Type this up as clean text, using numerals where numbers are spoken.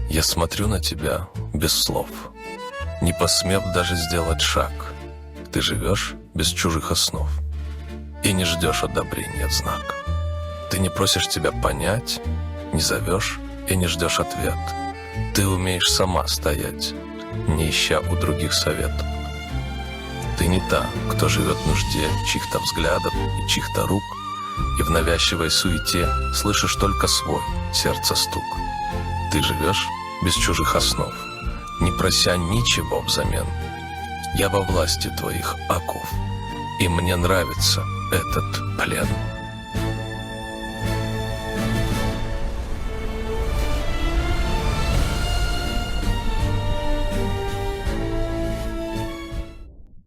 Я смотрю на тебя без слов, не посмев даже сделать шаг. Ты живешь без чужих основ и не ждешь одобрения в знак. Ты не просишь тебя понять, не зовешь и не ждешь ответ. Ты умеешь сама стоять, не ища у других совет. Ты не та, кто живет в нужде чьих-то взглядов и чьих-то рук, и в навязчивой суете слышишь только свой сердце стук. Ты живешь без чужих основ, не прося ничего взамен. Я во власти твоих оков, и мне нравится этот плен.